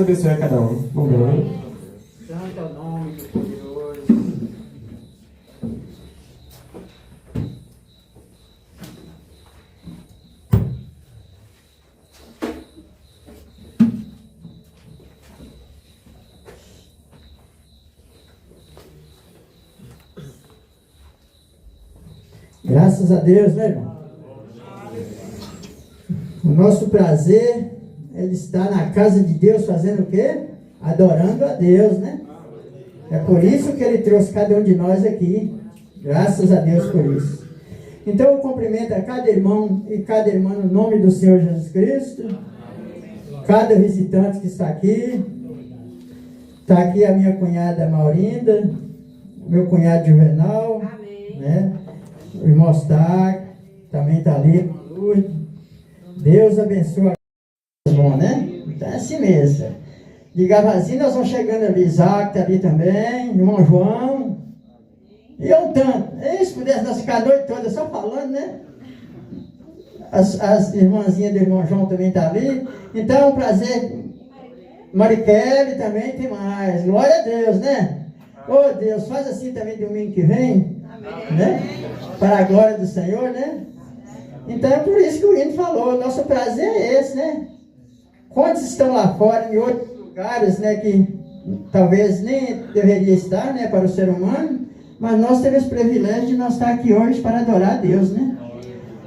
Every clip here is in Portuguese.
abençoe a cada um. Amém. Santo é o nome do Poderoso. Graças a Deus, né, irmão? O nosso prazer é estar na casa de Deus fazendo o quê? Adorando a Deus, né? É por isso que Ele trouxe cada um de nós aqui. Graças a Deus por isso. Então eu cumprimento a cada irmão e cada irmã no nome do Senhor Jesus Cristo. Cada visitante que está aqui. Está aqui a minha cunhada Maurinda, meu cunhado Juvenal, né? O irmão Stark, também está ali. Deus abençoe. Bom, né? Então é assim mesmo. De Gavazinho nós vamos chegando ali. Isaac está ali também. Irmão João. E eu tanto. Se pudesse nós ficar a noite toda só falando, né? As irmãzinhas do irmão João também estão ali. Então é um prazer. Mariquele também tem mais. Glória a Deus, né? Oh Deus, faz assim também domingo que vem. Né? Para a glória do Senhor, né? Então é por isso que o hino falou, nosso prazer é esse, né? Quantos estão lá fora, em outros lugares, né? Que talvez nem deveria estar, né? Para o ser humano, mas nós temos o privilégio de nós estar aqui hoje para adorar a Deus, né?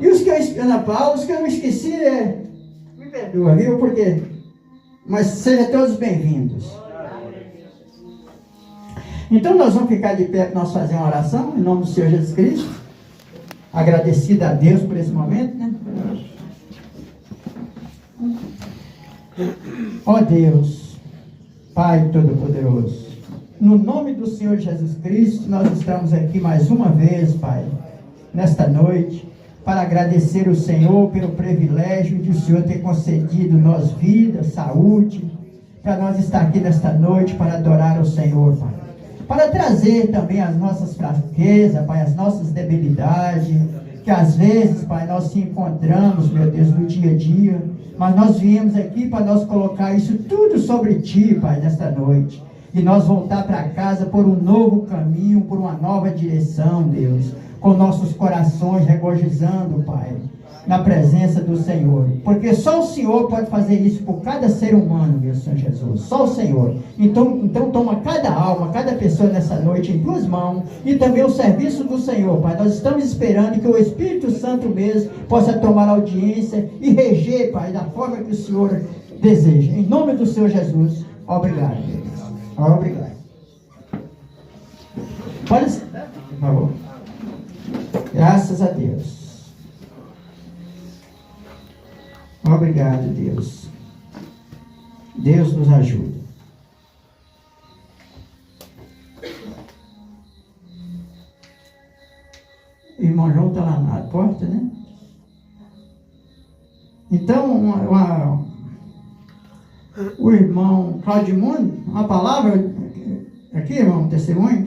E os que eu, Ana Paula, os que eu não esqueci, me perdoa, viu? Porque, mas sejam todos bem-vindos. Então nós vamos ficar de pé para nós fazer uma oração, em nome do Senhor Jesus Cristo. Agradecido a Deus por esse momento, né? Ó Deus, Pai Todo-Poderoso, no nome do Senhor Jesus Cristo, nós estamos aqui mais uma vez, Pai, nesta noite, para agradecer o Senhor pelo privilégio de o Senhor ter concedido nós vida, saúde, para nós estar aqui nesta noite para adorar o Senhor, Pai. Para trazer também as nossas fraquezas, Pai, as nossas debilidades, que às vezes, Pai, nós se encontramos, meu Deus, no dia a dia, mas nós viemos aqui para nós colocar isso tudo sobre Ti, Pai, nesta noite, e nós voltar para casa por um novo caminho, por uma nova direção, Deus, com nossos corações regozijando, Pai, na presença do Senhor, porque só o Senhor pode fazer isso por cada ser humano, meu Senhor Jesus, só o Senhor. Então toma cada alma, cada pessoa nessa noite em tuas mãos, e também o serviço do Senhor, Pai. Nós estamos esperando que o Espírito Santo mesmo possa tomar audiência e reger, Pai, da forma que o Senhor deseja. Em nome do Senhor Jesus, obrigado, Deus. Obrigado. Pode sentar, por favor. Graças a Deus. Obrigado, Deus. Deus nos ajuda. O irmão João está lá na porta, né? Então, o irmão Claudimundo, uma palavra aqui, irmão, testemunho.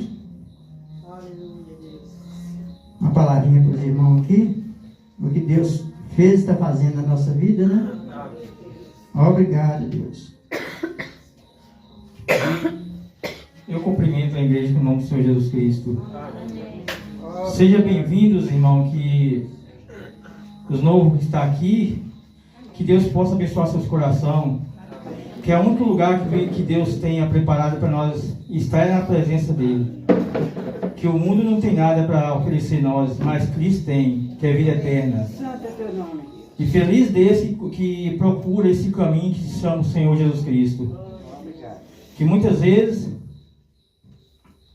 Uma palavrinha para os irmãos aqui, o que Deus fez, está fazendo na nossa vida, né? Obrigado, Deus. Eu cumprimento a igreja no nome do Senhor Jesus Cristo. Sejam bem-vindos, irmão, que os novos que estão aqui, que Deus possa abençoar seus corações, que é o único lugar que Deus tenha preparado para nós estar na presença dele. Que o mundo não tem nada para oferecer nós, mas Cristo tem, que é vida eterna. E feliz desse que procura esse caminho que se chama o Senhor Jesus Cristo. Que muitas vezes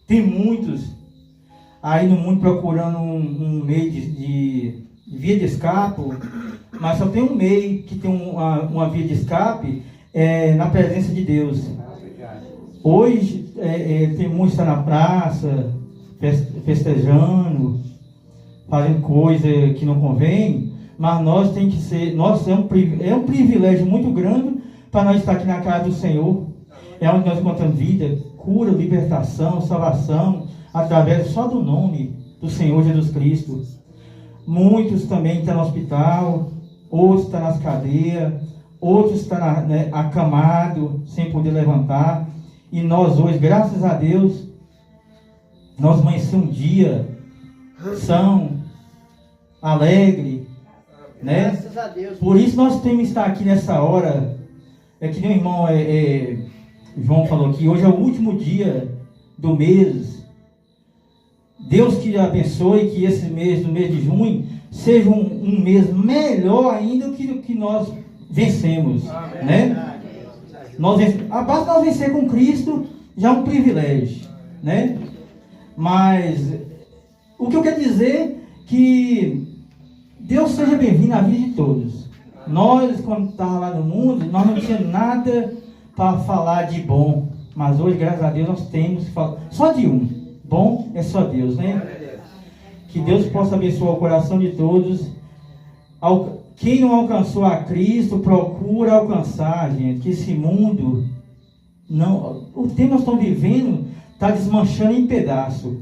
tem muitos aí no mundo procurando um meio de via de escape, mas só tem um meio que tem uma via de escape na presença de Deus. Hoje tem muitos que estão na praça, festejando, fazendo coisa que não convém, mas nós tem que ser, é um privilégio muito grande para nós estar aqui na casa do Senhor. É onde nós encontramos vida, cura, libertação, salvação, através só do nome do Senhor Jesus Cristo. Muitos também estão no hospital, outros estão nas cadeias, outros estão acamado, sem poder levantar. E nós hoje, graças a Deus, nós amanhecemos um dia são, alegre, né? Graças a Deus. Por isso nós temos que estar aqui nessa hora. É que nem o irmão João falou aqui, hoje é o último dia do mês. Deus que abençoe que esse mês, no mês de junho, seja um mês melhor ainda do que nós vencemos. Amém. Né? A base de nós vencer com Cristo já é um privilégio, né? Mas o que eu quero dizer que Deus seja bem-vindo na vida de todos. Nós, quando estávamos lá no mundo, nós não tínhamos nada para falar de bom. Mas hoje, graças a Deus, nós temos só de um. Bom é só Deus, né? Que Deus possa abençoar o coração de todos. Quem não alcançou a Cristo, procura alcançar, gente. Que esse mundo, o tempo que nós estamos vivendo, está desmanchando em pedaços.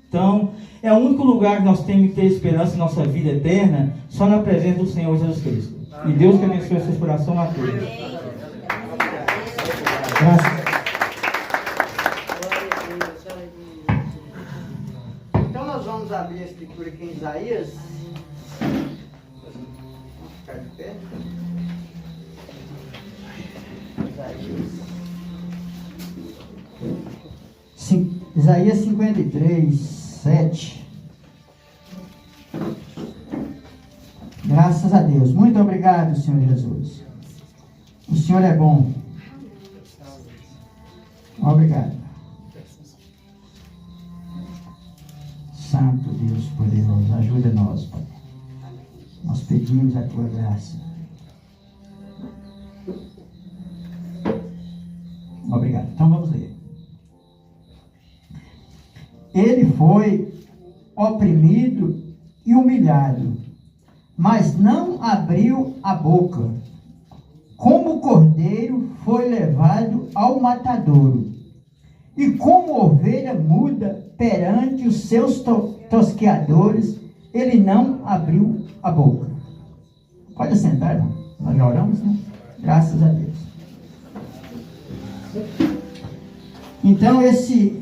Então, é o único lugar que nós temos que ter esperança em nossa vida eterna, só na presença do Senhor Jesus Cristo. E Deus que abençoe o seu coração a todos. Graças. Então nós vamos abrir a escritura aqui em Isaías. Vamos ficar de pé. Isaías 53, 7. Graças a Deus. Muito obrigado, Senhor Jesus. O Senhor é bom. Obrigado. Santo Deus poderoso, ajuda nós, Pai. Nós pedimos a Tua graça. Obrigado. Então vamos ler. Ele foi oprimido e humilhado, mas não abriu a boca. Como cordeiro foi levado ao matadouro, e como ovelha muda perante os seus tosqueadores, ele não abriu a boca. Pode sentar, irmão. Nós já oramos, né? Graças a Deus. Então esse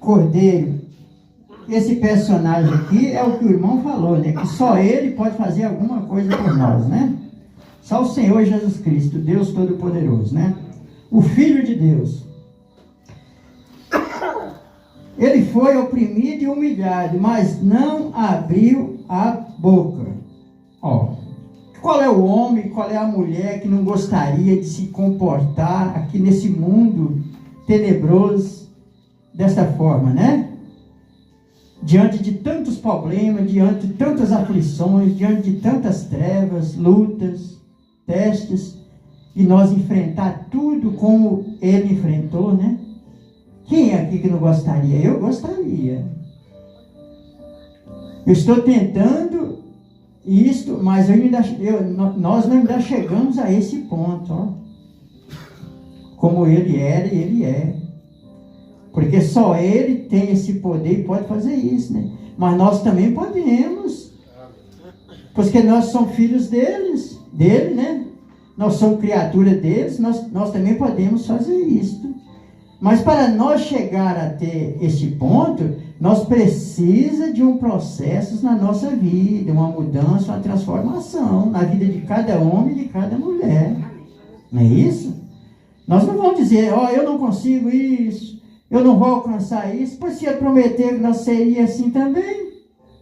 cordeiro, esse personagem aqui é o que o irmão falou, né? Que só ele pode fazer alguma coisa por nós, né? Só o Senhor Jesus Cristo, Deus Todo-Poderoso, né? O Filho de Deus. Ele foi oprimido e humilhado, mas não abriu a boca. Ó, qual é o homem, qual é a mulher que não gostaria de se comportar aqui nesse mundo tenebroso dessa forma, né? Diante de tantos problemas, diante de tantas aflições, diante de tantas trevas, lutas, testes, e nós enfrentar tudo como ele enfrentou, né? Quem é aqui que não gostaria? Eu gostaria. Eu estou tentando isto, mas nós ainda chegamos a esse ponto, ó. Como ele era e ele é. Porque só ele tem esse poder e pode fazer isso, né? Mas nós também podemos. Porque nós somos filhos dele, né? Nós somos criatura deles, nós também podemos fazer isso. Mas para nós chegar a ter este ponto, nós precisamos de um processo na nossa vida, uma mudança, uma transformação na vida de cada homem e de cada mulher. Não é isso? Nós não vamos dizer, eu não consigo isso, eu não vou alcançar isso, pois se eu prometer que nós seria assim também,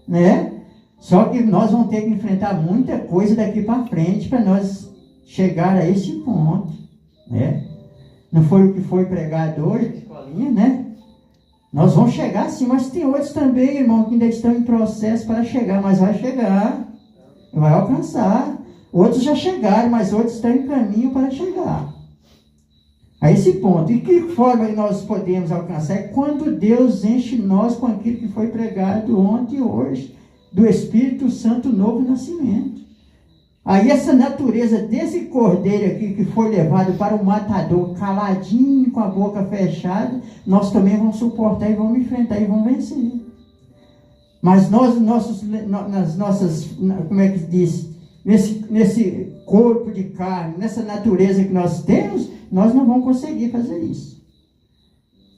né? Só que nós vamos ter que enfrentar muita coisa daqui para frente para nós chegar a esse ponto, né? Não foi o que foi pregado hoje na escolinha, né? Nós vamos chegar sim, mas tem outros também, irmão, que ainda estão em processo para chegar, mas vai chegar, vai alcançar. Outros já chegaram, mas outros estão em caminho para chegar a esse ponto. E que forma nós podemos alcançar? É quando Deus enche nós com aquilo que foi pregado ontem e hoje, do Espírito Santo novo nascimento. Aí essa natureza desse cordeiro aqui que foi levado para o matador, caladinho, com a boca fechada, nós também vamos suportar e vamos enfrentar e vamos vencer. Mas nós, nas nossas, como é que diz? Nesse corpo de carne, nessa natureza que nós temos, nós não vamos conseguir fazer isso.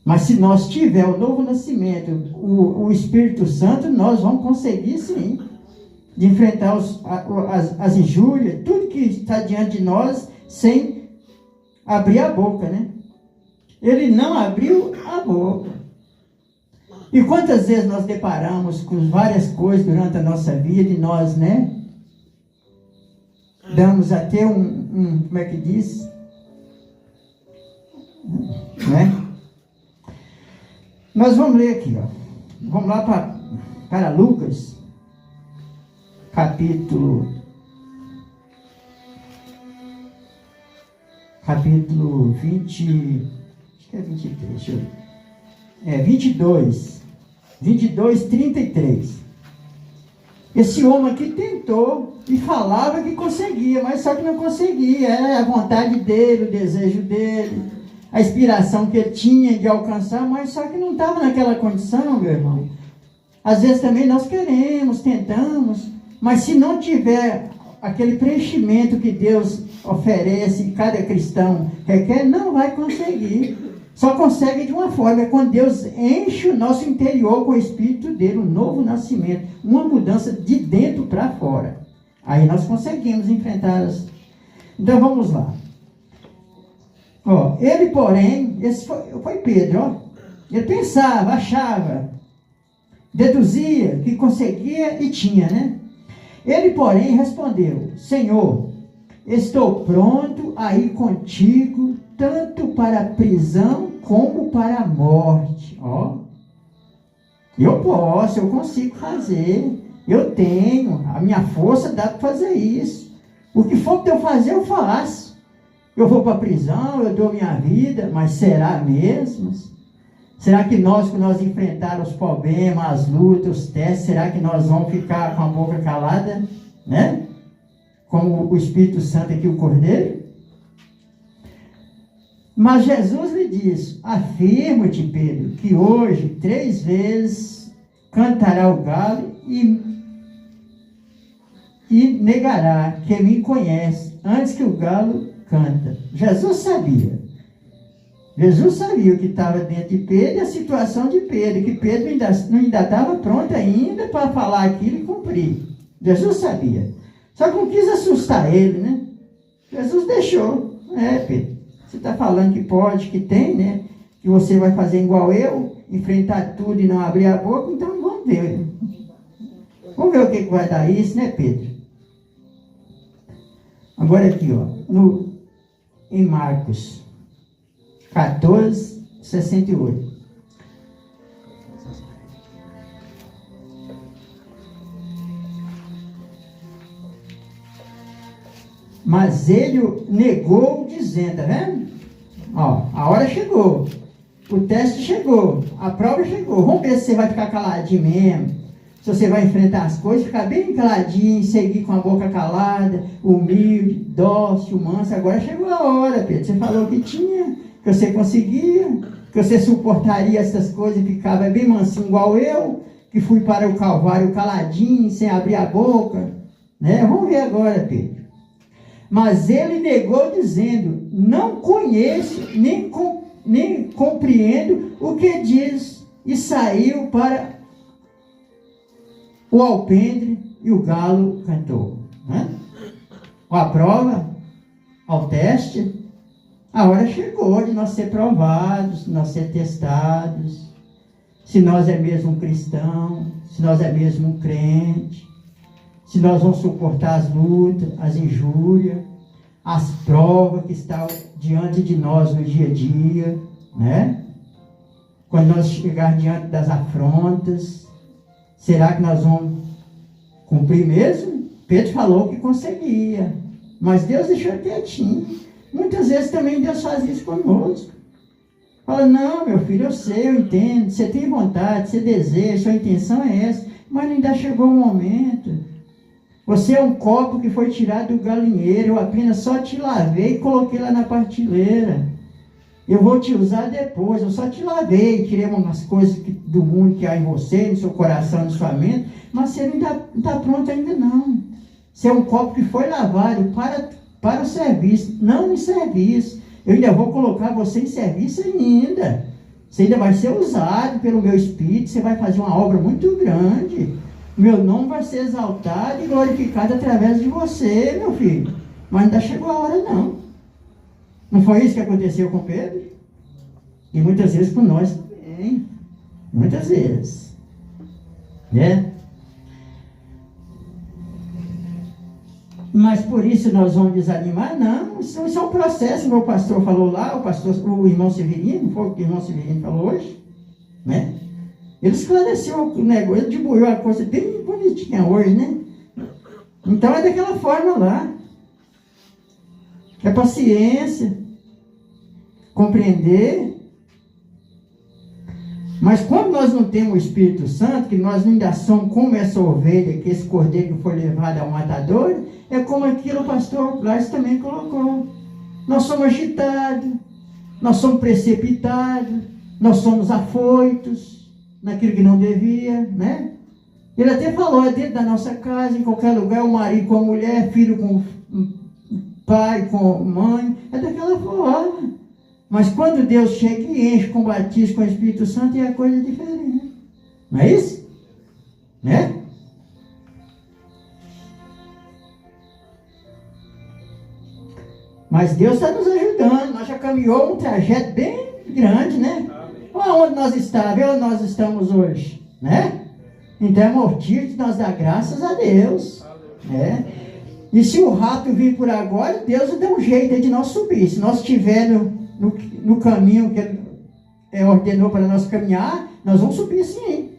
Mas se nós tivermos o novo nascimento, o Espírito Santo, nós vamos conseguir sim, de enfrentar as injúrias, tudo que está diante de nós, sem abrir a boca, né? Ele não abriu a boca. E quantas vezes nós deparamos com várias coisas durante a nossa vida e nós, né? Damos até como é que diz? Né? Nós vamos ler aqui, ó. Vamos lá para Lucas, capítulo 20, acho que é 23, deixa eu ver. 22, 33. Esse homem aqui tentou e falava que conseguia, mas só que não conseguia. Era a vontade dele, o desejo dele, a inspiração que ele tinha de alcançar, mas só que não estava naquela condição, meu irmão. Às vezes também nós queremos, tentamos, mas se não tiver aquele preenchimento que Deus oferece e cada cristão requer, não vai conseguir. Só consegue de uma forma, é quando Deus enche o nosso interior com o Espírito dele, um novo nascimento, uma mudança de dentro para fora. Aí nós conseguimos enfrentar Então vamos lá. Ó, ele, porém, esse foi Pedro, ó. Ele pensava, achava, deduzia que conseguia e tinha, né? Ele, porém, respondeu: Senhor, estou pronto a ir contigo, tanto para a prisão como para a morte. Ó, eu posso, eu consigo fazer, eu tenho, a minha força dá para fazer isso. O que for para eu fazer, eu faço. Eu vou para a prisão, eu dou minha vida, mas será mesmo? Será que nós, quando nós enfrentarmos os problemas, as lutas, os testes, será que nós vamos ficar com a boca calada, né? Como o Espírito Santo aqui, o Cordeiro? Mas Jesus lhe disse: afirmo-te, Pedro, que hoje 3 vezes cantará o galo e negará que me conhece antes que o galo canta. Jesus sabia o que estava dentro de Pedro e a situação de Pedro, que Pedro ainda estava pronto ainda para falar aquilo e cumprir. Jesus sabia. Só que não quis assustar ele, né? Jesus deixou. Pedro, você está falando que pode, que tem, né? Que você vai fazer igual eu, enfrentar tudo e não abrir a boca, então vamos ver. Vamos ver o que vai dar isso, né, Pedro? Agora aqui, ó, em Marcos 14, 68. Mas ele negou, dizendo, tá vendo? Ó, a hora chegou, o teste chegou, a prova chegou. Vamos ver se você vai ficar caladinho mesmo, se você vai enfrentar as coisas, ficar bem caladinho, seguir com a boca calada, humilde, dócil, manso. Agora chegou a hora, Pedro. Você falou que tinha, que você conseguia, que você suportaria essas coisas e ficava bem mansinho igual eu, que fui para o Calvário caladinho, sem abrir a boca, né? Vamos ver agora, Pedro. Mas ele negou, dizendo: não conheço, nem compreendo o que diz, e saiu para o alpendre e o galo cantou. Né? A prova, ao teste, a hora chegou de nós ser provados, de nós ser testados, se nós é mesmo um cristão, se nós é mesmo um crente, se nós vamos suportar as lutas, as injúrias, as provas que estão diante de nós no dia a dia, né? Quando nós chegarmos diante das afrontas, será que nós vamos cumprir mesmo? Pedro falou que conseguia, mas Deus deixou quietinho. Muitas vezes também Deus faz isso conosco. Fala: não, meu filho, eu sei, eu entendo, você tem vontade, você deseja, sua intenção é essa, mas ainda chegou o momento. Você é um copo que foi tirado do galinheiro, eu apenas só te lavei e coloquei lá na partilheira. Eu vou te usar depois, eu só te lavei, tirei umas coisas do mundo que há em você, no seu coração, na sua mente, mas você não está pronto ainda não. Você é um copo que foi lavado para o serviço, não em serviço. Eu ainda vou colocar você em serviço ainda. Você ainda vai ser usado pelo meu Espírito, você vai fazer uma obra muito grande. Meu nome vai ser exaltado e glorificado através de você, meu filho. Mas ainda chegou a hora, não. Não foi isso que aconteceu com Pedro? E muitas vezes com nós também. Muitas vezes. Né? Mas por isso nós vamos desanimar? Não, isso é um processo, como o pastor falou lá, o irmão Severino, foi o que o irmão Severino falou hoje, né? Ele esclareceu o negócio, ele dibuiu a coisa bem bonitinha hoje, né? Então é daquela forma lá. É paciência, compreender. Mas quando nós não temos o Espírito Santo, que nós ainda somos como essa ovelha, que esse cordeiro que foi levado ao matador, é como aquilo o pastor Blas também colocou. Nós somos agitados, nós somos precipitados, nós somos afoitos naquilo que não devia, né? Ele até falou, é dentro da nossa casa, em qualquer lugar, o marido com a mulher, filho com pai, com mãe, é daquela forma. Mas quando Deus chega e enche com batismo com o Espírito Santo, é a coisa diferente. Não é isso? Né? Mas Deus está nos ajudando. Nós já caminhou um trajeto bem grande, né? Onde nós estávamos, onde nós estamos hoje, né? Então é motivo de nós dar graças a Deus, né? E se o rato vir por agora, Deus dá um jeito de nós subir. Se nós estivermos no caminho que Ele ordenou para nós caminhar, nós vamos subir sim.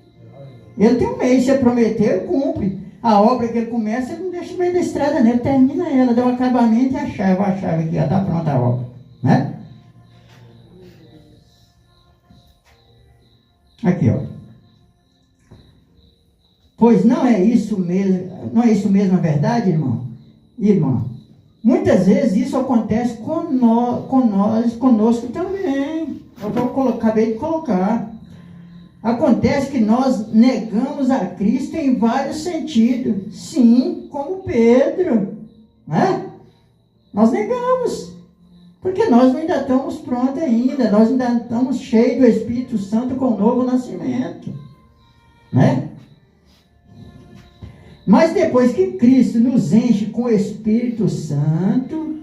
Ele tem um meio, se Ele prometeu, Ele cumpre. A obra que Ele começa, Ele não deixa no meio da estrada, né? Ele termina ela, dá o acabamento e a chave aqui, já está pronta a obra, né? Aqui, ó. Pois não é isso mesmo a verdade, irmão? Irmã, muitas vezes isso acontece conosco também. Acabei de colocar. Acontece que nós negamos a Cristo em vários sentidos. Sim, como Pedro, né? Nós negamos. Porque nós ainda estamos prontos ainda. Nós ainda estamos cheios do Espírito Santo com o novo nascimento, né? Mas depois que Cristo nos enche com o Espírito Santo,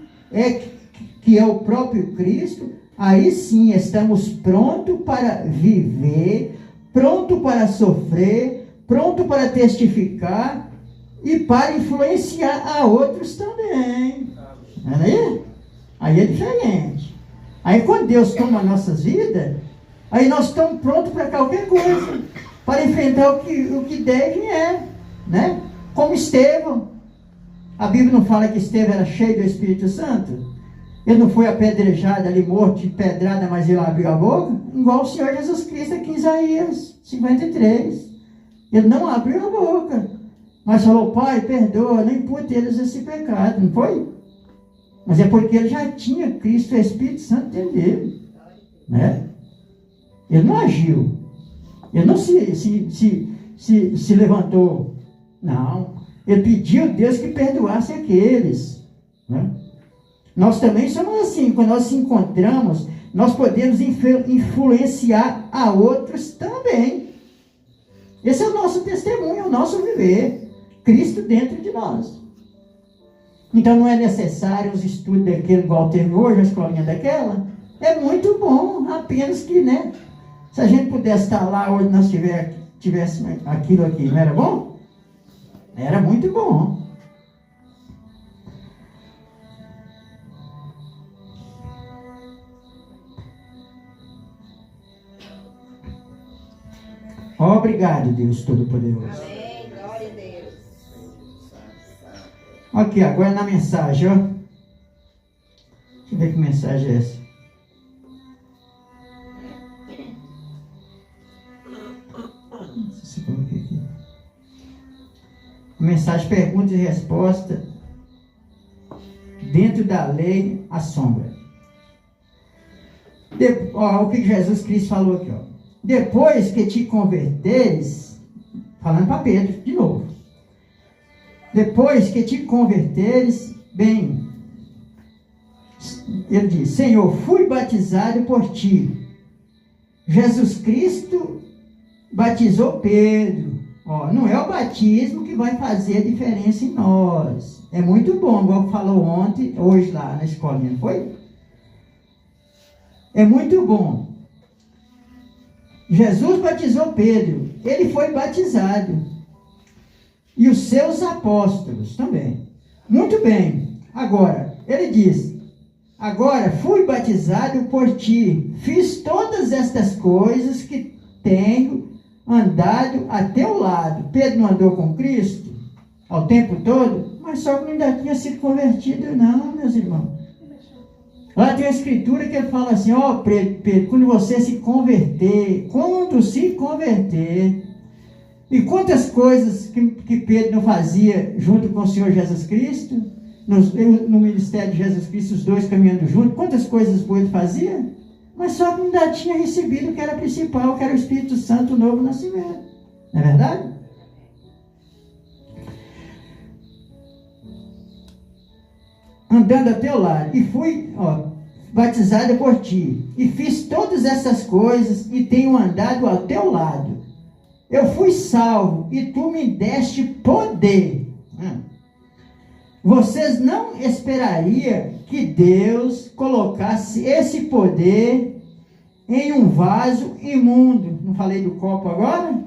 que é o próprio Cristo, aí sim estamos prontos para viver, prontos para sofrer, prontos para testificar e para influenciar a outros também. Aí é diferente. Aí quando Deus toma nossas vidas, aí nós estamos prontos para qualquer coisa, para enfrentar o que deve né? Como Estevão. A Bíblia não fala que Estevão era cheio do Espírito Santo? Ele não foi apedrejado ali, morto de pedrada, mas ele abriu a boca? Igual o Senhor Jesus Cristo aqui em Isaías 53. Ele não abriu a boca, mas falou, Pai, perdoa, não impute eles esse pecado, não foi? Mas é porque ele já tinha Cristo, o Espírito Santo dentro dele, né? Ele não agiu. Ele não se levantou. Não, ele pediu a Deus que perdoasse aqueles, né? Nós também somos assim, quando nós se encontramos, nós podemos influenciar a outros também. Esse é o nosso testemunho, é o nosso viver, Cristo dentro de nós. Então não é necessário os estudos daquele igual teve hoje, a escolinha daquela, é muito bom, apenas que, né, se a gente pudesse estar lá hoje, nós tivéssemos aquilo aqui, não era bom? Era muito bom. Obrigado, Deus Todo-Poderoso. Amém, glória a Deus. Aqui, agora na mensagem, ó. Deixa eu ver que mensagem é essa. Não sei se eu coloquei aqui. Mensagem, pergunta e resposta. Dentro da lei, a sombra. O que Jesus Cristo falou aqui, ó. Depois que te converteres, falando para Pedro, de novo. depois que te converteres, bem, ele diz, Senhor, fui batizado por ti. Jesus Cristo batizou Pedro. Ó, não é o batismo que vai fazer a diferença em nós. É muito bom, igual falou hoje lá na escolinha, não foi? É muito bom. Jesus batizou Pedro, ele foi batizado. E os seus apóstolos também. Muito bem. Agora, ele diz, agora fui batizado por ti, fiz todas estas coisas que tenho andado a teu lado. Pedro não andou com Cristo ao tempo todo, mas só que não ainda tinha sido convertido não, meus irmãos. Lá tem a escritura que ele fala assim, ó Pedro, quando você se converter, e quantas coisas que Pedro não fazia junto com o Senhor Jesus Cristo, no ministério de Jesus Cristo, os dois caminhando juntos, quantas coisas boas ele fazia? Mas só que ainda tinha recebido o que era principal, que era o Espírito Santo, o novo nascimento. Não é verdade? Andando a teu lado, e fui batizado por ti, e fiz todas essas coisas, e tenho andado ao teu lado. Eu fui salvo, e tu me deste poder. Vocês não esperariam que Deus colocasse esse poder em um vaso imundo? Não falei do copo agora?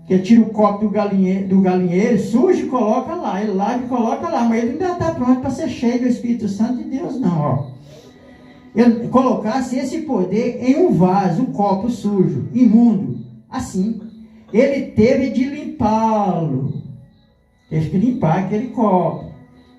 Que tira o copo do galinheiro, suja e coloca lá. Ele lava e coloca lá. Mas ele ainda está pronto para ser cheio do Espírito Santo de Deus, não. Ó. Ele colocasse esse poder em um vaso, um copo sujo, imundo. Assim, ele teve de limpá-lo. Teve que limpar aquele copo.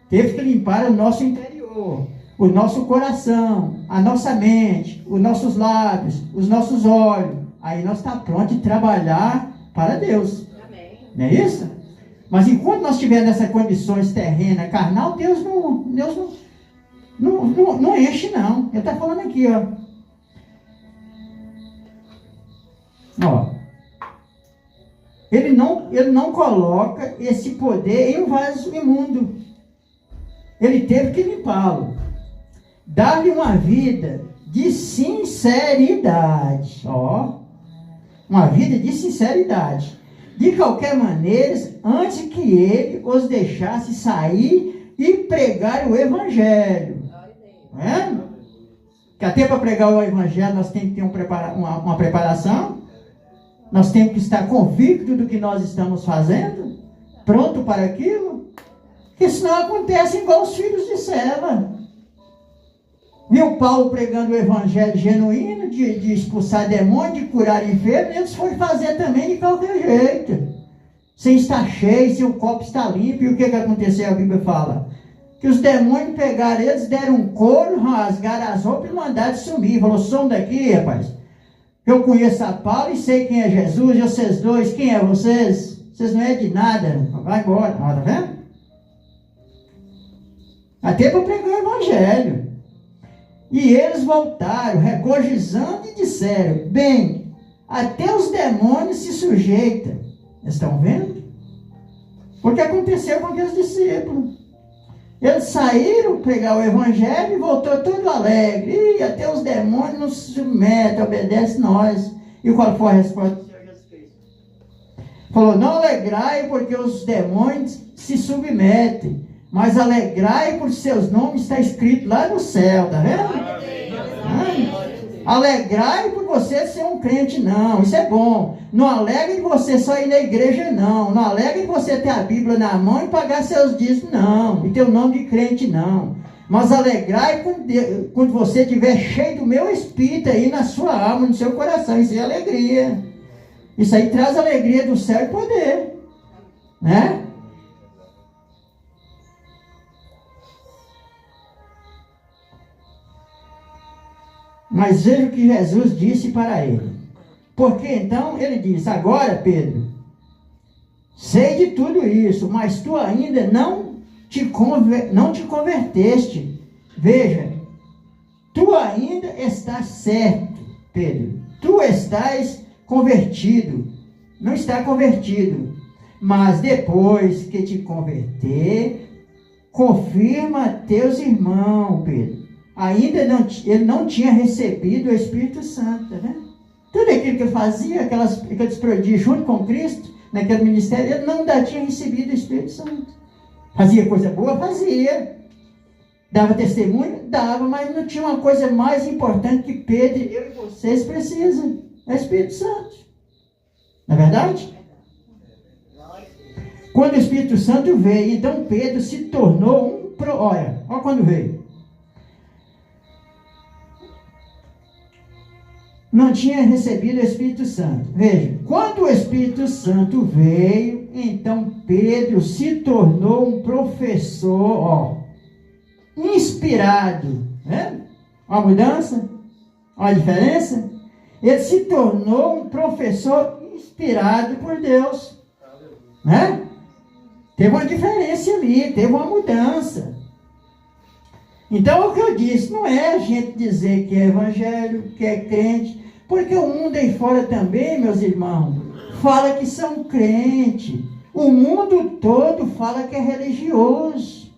Teve que limpar o nosso interior, o nosso coração, a nossa mente, os nossos lábios, os nossos olhos. Aí nós estamos prontos de trabalhar para Deus. Amém. Não é isso? Mas enquanto nós estivermos nessas condições terrenas, carnal, Deus não enche, não. Ele está falando aqui, ó. Ele não coloca esse poder em um vaso imundo. Ele teve que limpá-lo. Dar-lhe uma vida de sinceridade. Ó. Uma vida de sinceridade. De qualquer maneira, antes que ele os deixasse sair e pregar o Evangelho. É? Que até para pregar o Evangelho nós temos que ter uma preparação. Nós temos que estar convictos do que nós estamos fazendo. Pronto para aquilo. Porque senão acontece igual os filhos de Seva. Viu Paulo pregando o evangelho genuíno, de expulsar demônio, de curar enfermo, eles foram fazer também de qualquer jeito. Sem estar cheio, sem o copo estar limpo. E o que aconteceu? A Bíblia fala que os demônios pegaram eles, deram um couro, rasgaram as roupas e mandaram sumir. Falou, some daqui, rapaz. Eu conheço a Paulo e sei quem é Jesus. E vocês dois, quem é vocês? Vocês não é de nada. Vai embora. Tá vendo? Até para pregar o evangelho. E eles voltaram, regozijando, e disseram, bem, até os demônios se sujeitam. Estão vendo? Porque aconteceu com aqueles discípulos. Eles saíram pregar o evangelho e voltou todo alegre. E até os demônios nos submetem, obedecem nós. E qual foi a resposta do Senhor Jesus Cristo? Falou, não alegrai porque os demônios se submetem, mas alegrai por seus nomes está escrito lá no céu, tá vendo? Alegrai por você ser um crente, não, isso é bom. Não alegre por você só ir na igreja, não. Não alegre por você ter a Bíblia na mão e pagar seus dízimos, não. E ter o nome de crente, não. Mas alegrai quando você estiver cheio do meu Espírito aí na sua alma, no seu coração. Isso é alegria. Isso aí traz alegria do céu e poder, né? Mas veja o que Jesus disse para ele. Porque então ele disse, agora Pedro, sei de tudo isso, mas tu ainda não te converteste. Veja, tu ainda estás certo, Pedro. Tu estás convertido, não está convertido. Mas depois que te converter, confirma teus irmãos, Pedro. Ainda não, ele não tinha recebido o Espírito Santo, tá vendo? Tudo aquilo que ele fazia, aqueles prodígios junto com Cristo, naquele ministério, ele não ainda tinha recebido o Espírito Santo. Fazia coisa boa? Fazia. Dava testemunho? Dava, mas não tinha uma coisa mais importante que Pedro, eu e vocês precisam. É o Espírito Santo. Não é verdade? Quando o Espírito Santo veio, então Pedro se tornou olha quando veio. Não tinha recebido o Espírito Santo. Veja, quando o Espírito Santo veio, então Pedro se tornou um professor, inspirado. Né? Olha a mudança? Olha a diferença? Ele se tornou um professor inspirado por Deus. Né? Teve uma diferença ali, teve uma mudança. Então, o que eu disse, não é a gente dizer que é evangelho, que é crente, porque o mundo aí fora também, meus irmãos, fala que são crentes. O mundo todo fala que é religioso.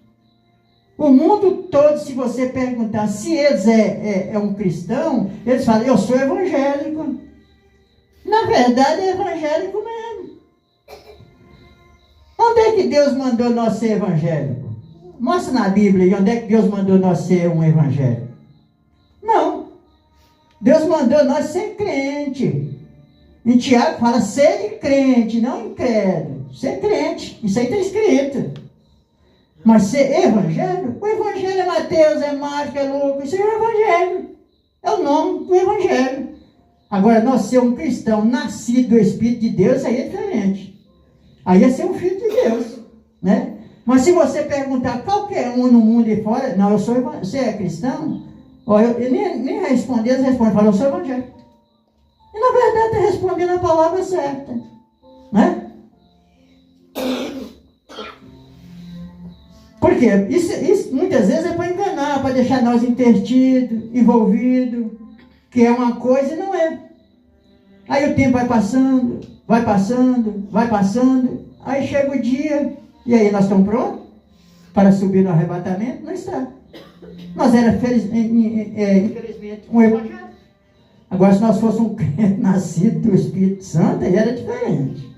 O mundo todo, se você perguntar se eles é um cristão, eles falam, eu sou evangélico. Na verdade, é evangélico mesmo. Onde é que Deus mandou nós ser evangélico? Mostra na Bíblia onde é que Deus mandou nós ser um evangélico. Não. Deus mandou nós ser crente. E Tiago fala, ser crente, não incrédulo. Ser crente. Isso aí está escrito. Mas ser evangelho? O evangelho é Mateus, é Marcos, é Lucas. Isso é o evangelho. É o nome do evangelho. Agora, nós ser um cristão nascido do Espírito de Deus, aí é diferente. Aí é ser um filho de Deus, né? Mas se você perguntar qualquer um no mundo e fora, não, você é cristão? Eu nem responder, eles respondem, falam, eu sou evangélico. E na verdade está respondendo a palavra certa, né? Por quê? Isso muitas vezes é para enganar, para deixar nós intertidos, envolvidos, que é uma coisa e não é. Aí o tempo vai passando, vai passando, vai passando, aí chega o dia, e aí nós estamos prontos para subir no arrebatamento? Não está. Nós era infelizmente um evangelho. Agora, se nós fôssemos um crente nascido do Espírito Santo, aí era diferente.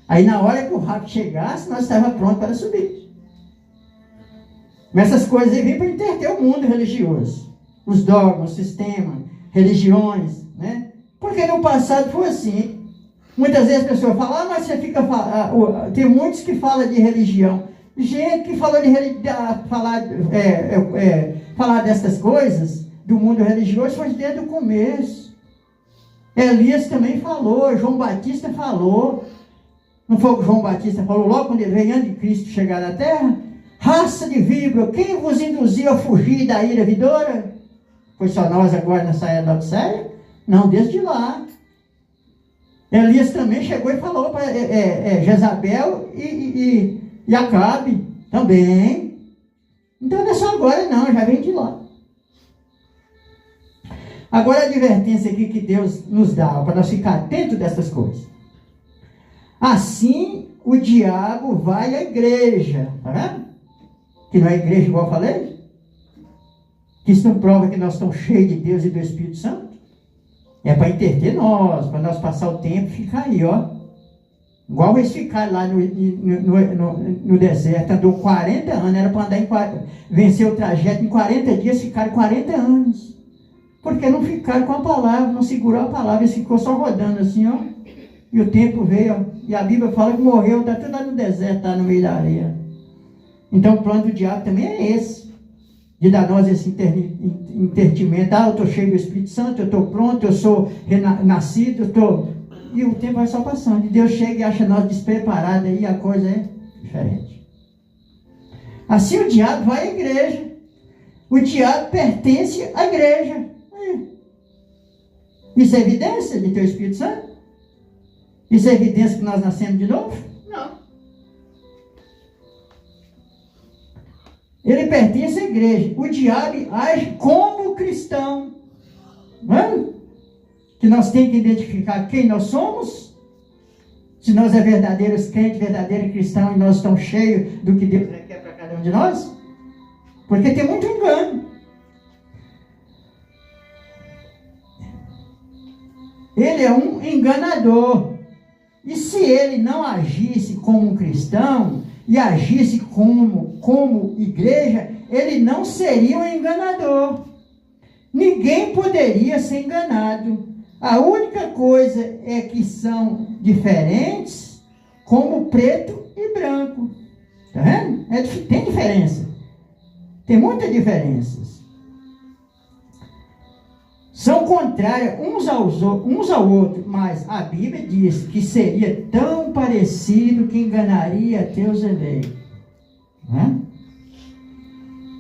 Aí na hora que o rapto chegasse, nós estávamos prontos para subir. Mas essas coisas aí vêm para interter o mundo religioso. Os dogmas, o sistema, religiões, né? Porque no passado foi assim. Muitas vezes a pessoa fala, mas você fica... tem muitos que falam de religião. Gente que falou de falar dessas coisas, do mundo religioso, foi desde o começo. Elias também falou, João Batista falou. Não foi o que João Batista falou logo quando ele veio antes de Cristo chegar na terra? Raça de víbora, quem vos induziu a fugir da ira vindoura? Foi só nós agora nessa era da Odisseia? Não, desde lá. Elias também chegou e falou para Jezabel e Acabe também. Então não é só agora não, já vem de lá. Agora a advertência aqui que Deus nos dá, para nós ficar atentos dessas coisas. Assim o diabo vai à igreja, tá vendo? Que não é igreja igual eu falei? Que isso não prova que nós estamos cheios de Deus e do Espírito Santo? É para interter nós, para nós passar o tempo e ficar aí, ó. Igual eles ficaram lá no deserto, andou 40 anos, era para andar vencer o trajeto em 40 dias, ficaram 40 anos. Porque não ficaram com a palavra, não seguraram a palavra, eles ficou só rodando assim, ó. E o tempo veio, ó, e a Bíblia fala que morreu, está tudo lá no deserto, está no meio da areia. Então o plano do diabo também é esse. De dar nós esse intertimento. Eu estou cheio do Espírito Santo, eu estou pronto, eu sou renascido, eu estou... E o tempo vai só passando. E Deus chega e acha nós despreparados, aí a coisa é diferente. Assim o diabo vai à igreja. O diabo pertence à igreja. Isso é evidência de teu Espírito Santo? Isso é evidência que nós nascemos de novo? Não. Ele pertence à igreja. O diabo age como cristão. Não é? Que nós temos que identificar quem nós somos. Se nós é verdadeiros crentes, verdadeiro cristão, e nós estamos cheios do que Deus quer para cada um de nós? Porque tem muito engano. Ele é um enganador. E se ele não agisse como um cristão e agisse como igreja, ele não seria um enganador. Ninguém poderia ser enganado. A única coisa é que são diferentes, como preto e branco. Está vendo? Tem diferença. Tem muitas diferenças. São contrárias uns ao outro, mas a Bíblia diz que seria tão parecido que enganaria até os eleitos. Né?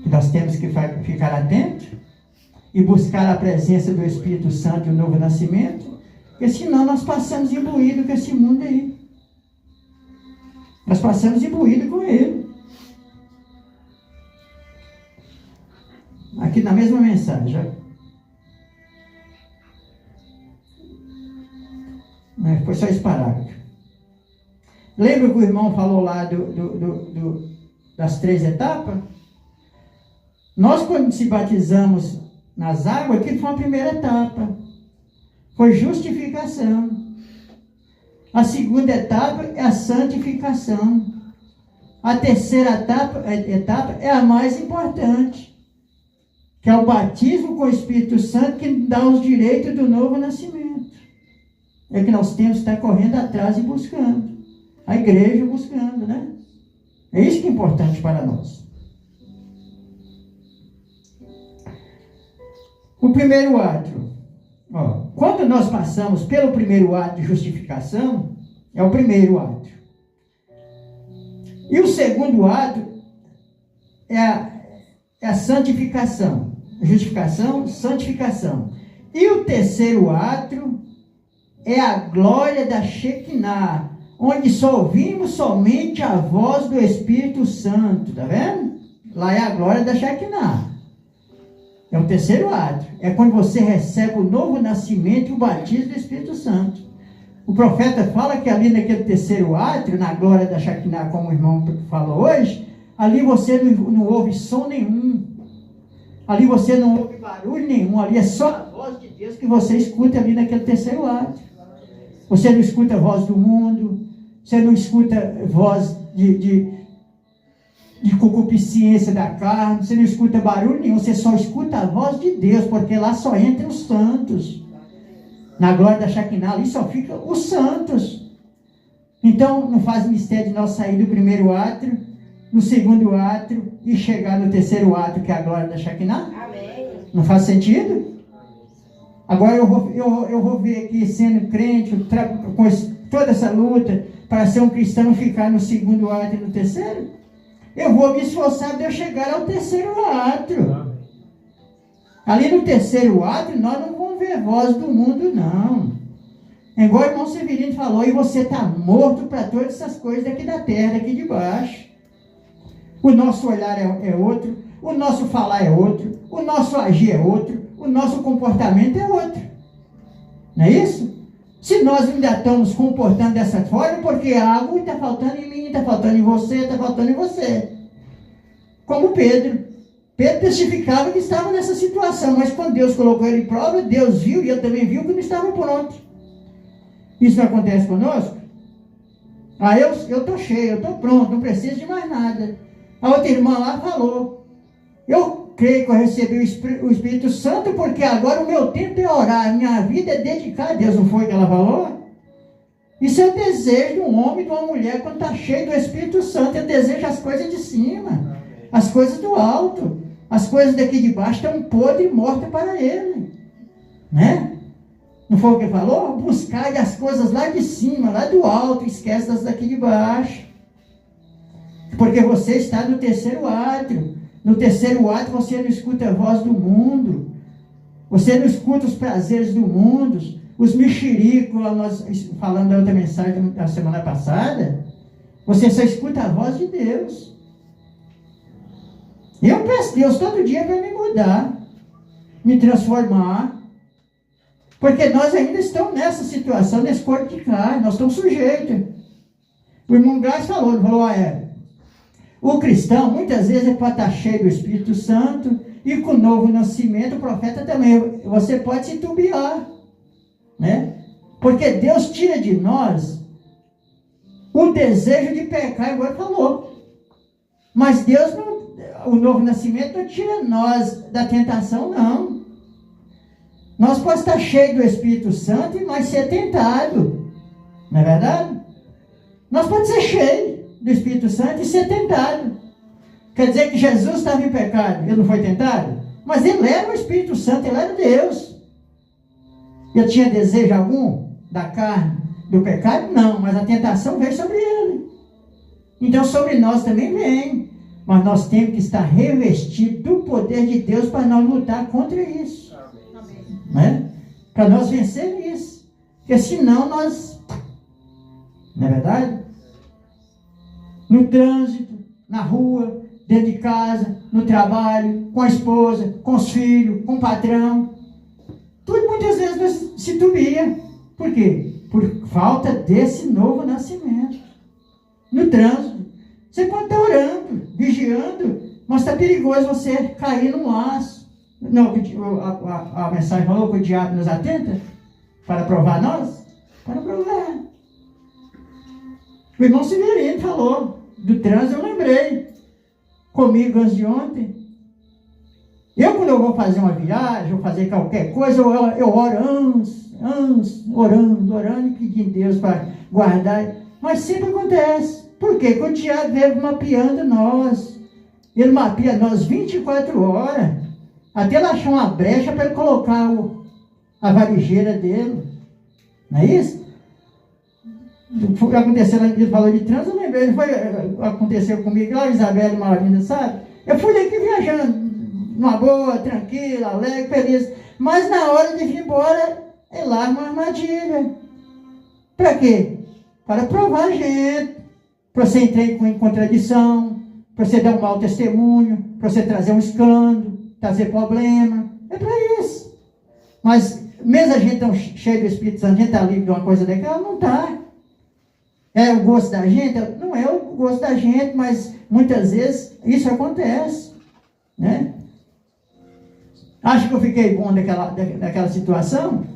Nós temos que ficar atentos e buscar a presença do Espírito Santo e o novo nascimento, porque senão nós passamos imbuídos com esse mundo aí. Nós passamos imbuídos com ele. Aqui na mesma mensagem, ó. Foi só esse parágrafo. Lembra que o irmão falou lá das 3 etapas? Nós, quando se batizamos nas águas, aquilo foi a primeira etapa. Foi justificação. A segunda etapa é a santificação. A terceira etapa é a mais importante, que é o batismo com o Espírito Santo, que dá os direitos do novo nascimento. É que nós temos que estar correndo atrás e buscando. A igreja buscando, né? É isso que é importante para nós. O primeiro ato. Ó, quando nós passamos pelo primeiro ato de justificação, é o primeiro ato. E o segundo ato é a santificação. Justificação, santificação. E o terceiro ato é a glória da Shekinah, onde só ouvimos somente a voz do Espírito Santo, tá vendo? Lá é a glória da Shekinah. É o terceiro ato. É quando você recebe o novo nascimento e o batismo do Espírito Santo. O profeta fala que ali naquele terceiro ato, na glória da Shekinah, como o irmão falou hoje, ali você não ouve som nenhum. Ali você não ouve barulho nenhum. Ali é só a voz de Deus que você escuta ali naquele terceiro ato. Você não escuta a voz do mundo, você não escuta voz de concupiscência da carne, você não escuta barulho nenhum, você só escuta a voz de Deus, porque lá só entram os santos. Na glória da Shekinah, ali só ficam os santos. Então, não faz mistério de nós sair do primeiro ato, no segundo ato, e chegar no terceiro ato, que é a glória da Shekinah? Amém. Não faz sentido? Agora eu vou ver aqui, sendo crente, com toda essa luta, para ser um cristão, ficar no segundo ato e no terceiro? Eu vou me esforçar de eu chegar ao terceiro ato. Ali no terceiro ato, nós não vamos ver voz do mundo, não. É igual o irmão Severino falou, e você está morto para todas essas coisas daqui da terra, daqui de baixo. O nosso olhar é outro, o nosso falar é outro, o nosso agir é outro, o nosso comportamento é outro. Não é isso? Se nós ainda estamos comportando dessa forma, porque algo está faltando em mim, está faltando em você, está faltando em você. Como Pedro. Pedro testificava que estava nessa situação, mas quando Deus colocou ele em prova, Deus viu e eu também viu que não estava pronto. Isso não acontece conosco? Eu estou cheio, eu estou pronto, não preciso de mais nada. A outra irmã lá falou, eu creio que eu recebi o Espírito Santo, porque agora o meu tempo é orar, a minha vida é dedicar a Deus. Não foi o que ela falou? Isso é o desejo de um homem, de uma mulher, quando está cheio do Espírito Santo. Ele deseja as coisas de cima, as coisas do alto. As coisas daqui de baixo estão podres e mortas para ele. Né? Não foi o que ele falou? Buscar as coisas lá de cima, lá do alto, esquece das daqui de baixo. Porque você está no terceiro ato. No terceiro ato você não escuta a voz do mundo. Você não escuta os prazeres do mundo. Os mexericos, nós falando da outra mensagem da semana passada. Você só escuta a voz de Deus. Eu peço a Deus todo dia para me mudar. Me transformar. Porque nós ainda estamos nessa situação, nesse corpo de carne, nós estamos sujeitos. O irmão Gás falou, o cristão, muitas vezes, é para estar cheio do Espírito Santo, e com o novo nascimento, o profeta também, você pode se tubiar, né? Porque Deus tira de nós o desejo de pecar, igual ele falou. Mas Deus não, o novo nascimento não tira nós da tentação, não. Nós podemos estar cheios do Espírito Santo e mais ser tentado, não é verdade? Nós podemos ser cheios do Espírito Santo e ser tentado. Quer dizer que Jesus estava em pecado, ele não foi tentado? Mas ele era o Espírito Santo, ele era Deus. Ele tinha desejo algum da carne, do pecado? Não, mas a tentação veio sobre ele. Então sobre nós também vem. Mas nós temos que estar revestidos do poder de Deus para nós lutar contra isso. Né? Para nós vencer isso. Porque senão nós... Não é verdade? No trânsito, na rua, dentro de casa, no trabalho, com a esposa, com os filhos, com o patrão. Tudo muitas vezes nós se tubia. Por quê? Por falta desse novo nascimento. No trânsito. Você pode estar orando, vigiando, mas está perigoso você cair num laço. Não, a mensagem falou que o diabo nos atenta para provar nós? Para provar. O irmão Severino falou do trânsito, eu lembrei. Comigo antes de ontem. Quando eu vou fazer uma viagem, ou fazer qualquer coisa, eu oro orando e pedindo a Deus para guardar. Mas sempre acontece. Por quê? Porque o diabo veio mapeando nós. Ele mapeia nós 24 horas. Até ele achar uma brecha para ele colocar a varejeira dele. Não é isso? Aconteceu, ele falou de trânsito, eu lembrei, aconteceu comigo lá, Isabela e Marina, sabe? Eu fui daqui viajando, numa boa, tranquila, alegre, feliz. Mas na hora de vir embora, é lá uma armadilha. Para quê? Para provar a gente. Para você entrar em contradição, para você dar um mau testemunho, para você trazer um escândalo, trazer problema. É para isso. Mas mesmo a gente tão cheio do Espírito Santo, a gente está livre de uma coisa daquela, não está. É o gosto da gente? Não é o gosto da gente, mas muitas vezes isso acontece. Né? Acho que eu fiquei bom daquela situação?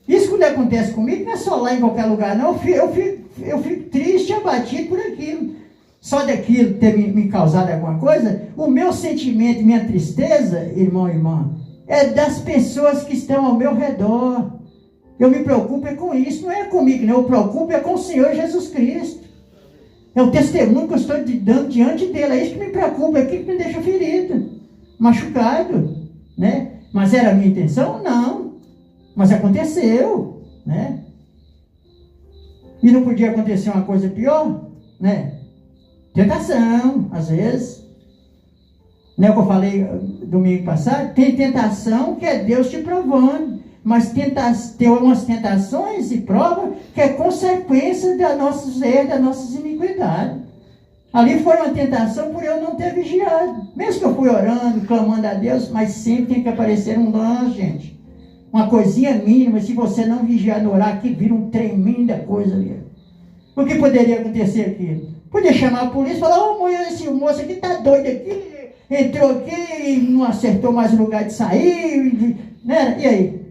Isso quando acontece comigo, não é só lá em qualquer lugar, não. Eu fico triste, abatido por aquilo. Só daquilo ter me causado alguma coisa, o meu sentimento, minha tristeza, irmão e irmã, é das pessoas que estão ao meu redor. Eu me preocupo com isso, não é comigo, não. Eu me preocupo com o Senhor Jesus Cristo. É o testemunho que eu estou dando diante dele. É isso que me preocupa, é aquilo que me deixa ferido, machucado, né? Mas era a minha intenção? Não. Mas aconteceu, né? E não podia acontecer uma coisa pior, né? Tentação, às vezes. Não é o que eu falei domingo passado? Tem tentação que é Deus te provando. Mas tem umas tentações e provas que é consequência dos nossos erros, das nossas iniquidades. Ali foi uma tentação por eu não ter vigiado. Mesmo que eu fui orando, clamando a Deus, mas sempre tem que aparecer um lance, gente. Uma coisinha mínima, se você não vigiar no orar, que vira uma tremenda coisa ali. O que poderia acontecer aqui? Podia chamar a polícia e falar, esse moço aqui está doido aqui, entrou aqui e não acertou mais o lugar de sair, né? E aí?